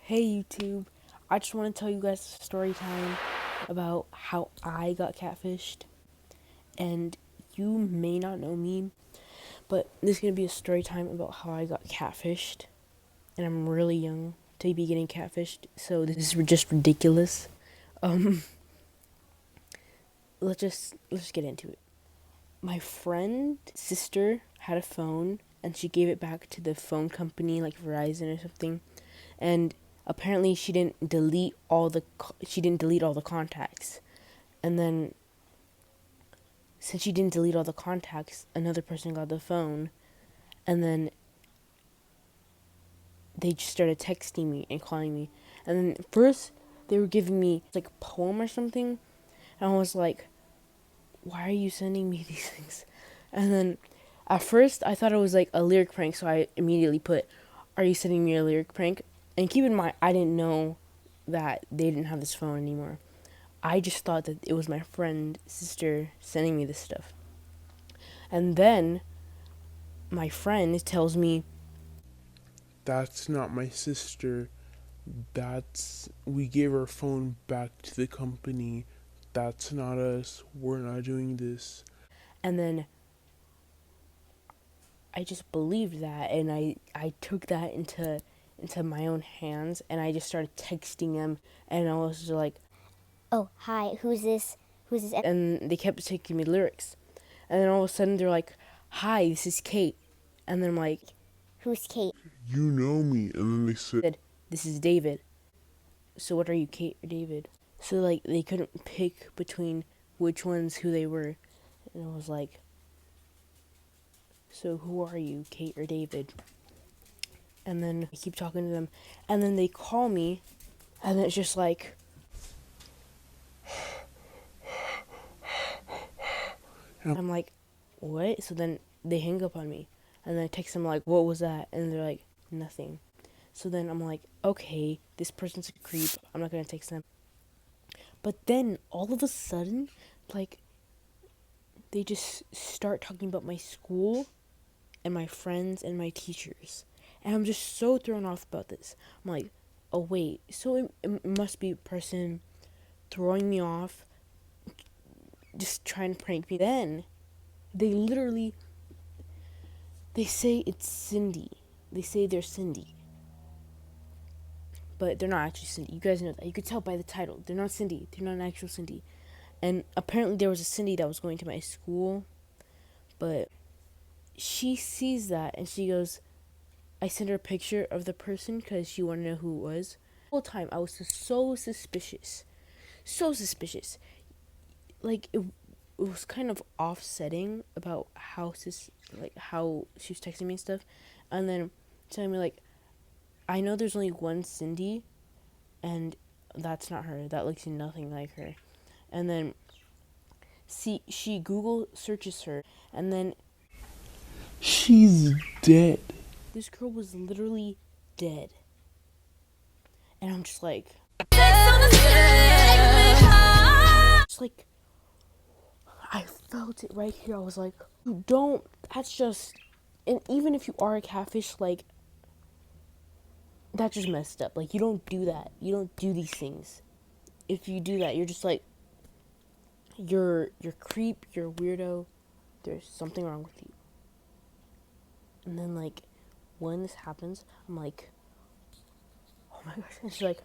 Hey YouTube, I just want to tell you guys a story time about how I got catfished. And you may not know me, but this is going to be a story time about how I got catfished. And I'm really young to be getting catfished, so this is just ridiculous. Um, let's get into it. My friend's sister had a phone, and she gave it back to the phone company, like Verizon or something. And apparently she didn't delete all the contacts. And then since she didn't delete all the contacts, another person got the phone, and then they just started texting me and calling me. And then first they were giving me like a poem or something, and I was like, why are you sending me these things? And then at first I thought it was like a lyric prank, so I immediately put, are you sending me a lyric prank? And keep in mind, I didn't know that they didn't have this phone anymore. I just thought that it was my friend's sister sending me this stuff. And then my friend tells me, That's not my sister. We gave our phone back to the company. That's not us. We're not doing this. and then I just believed that, and I took that into my own hands, and I just started texting them, and I was like, oh, hi, who's this? and they kept taking me lyrics. And then all of a sudden they're like, hi, this is Kate. And then I'm like, Who's Kate? You know me. And then they said, this is David. So what are you, Kate or David? So like they couldn't pick between which ones who they were. And I was like, so who are you, Kate or David? And then I keep talking to them, and then they call me, and it's just like, I'm like, what? So then they hang up on me, and then I text them like, what was that? And they're like, nothing. So then I'm like, okay, this person's a creep. I'm not gonna text them. But then all of a sudden, like, they just start talking about my school and my friends and my teachers. And I'm just so thrown off about this. I'm like, oh wait, so it must be a person throwing me off, just trying to prank me. Then they say it's Cindy. They say they're Cindy. But they're not actually Cindy. You guys know that. You could tell by the title. They're not Cindy. They're not an actual Cindy. And apparently there was a Cindy that was going to my school. But she sees that and she goes, I sent her a picture of the person because she wanted to know who it was. The whole time I was so suspicious. So suspicious. Like, it was kind of offsetting about how she was texting me and stuff. And then telling me, like, I know there's only one Cindy, and that's not her. That looks nothing like her. And then she Google searches her, and then she's dead. this girl was literally dead. And I'm just like, I felt it right here. I was like, that's just, and even if you are a catfish, like, that's just messed up. Like, you don't do that. You don't do these things. If you do that, you're just like, you're creep, you're a weirdo. There's something wrong with you. And then, like, when this happens, I'm like, oh my gosh. And she's like,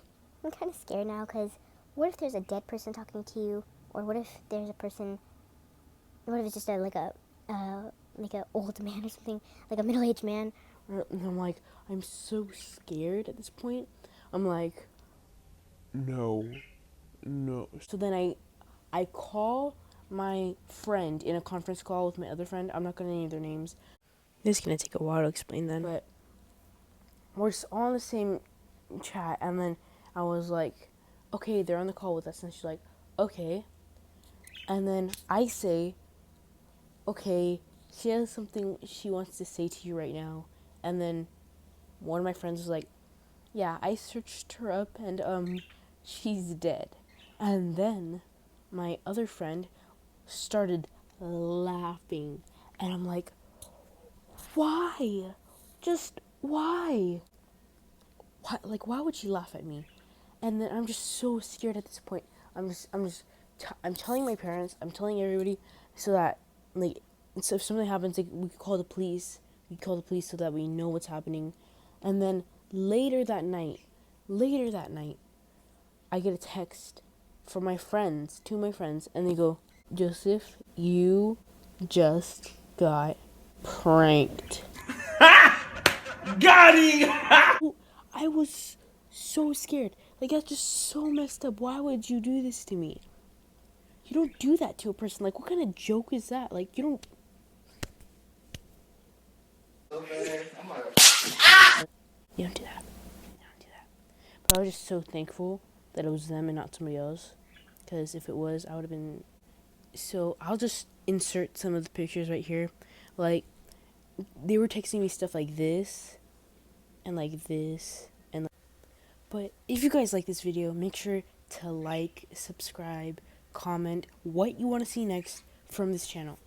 I'm kind of scared now because what if there's a dead person talking to you? Or what if there's a person, what if it's just like a old man or something, like a middle-aged man? and I'm like, I'm so scared at this point. I'm like, No. so then I call my friend in a conference call with my other friend. I'm not going to name their names. This is going to take a while to explain them. But we're all in the same chat. And then I was like, okay, they're on the call with us. And she's like, okay. And then I say, okay, she has something she wants to say to you right now. And then one of my friends was like, yeah, I searched her up and she's dead. And then my other friend started laughing. And I'm like, why? Just why? why would she laugh at me? And then I'm just so scared at this point. I'm telling my parents, I'm telling everybody, so that, like, so if something happens, like, we call the police. We call the police so that we know what's happening. And then later that night, I get a text from two of my friends, and they go, Joseph, you just got pranked. Got him! I was so scared. Like, that's just so messed up. Why would you do this to me? You don't do that to a person. Like, what kind of joke is that? Like, you don't. You don't do that. You don't do that. But I was just so thankful that it was them and not somebody else. Because if it was, I would have been. So I'll just insert some of the pictures right here. Like, they were texting me stuff like this, and like this, and like. But if you guys like this video, make sure to like, subscribe, comment what you want to see next from this channel.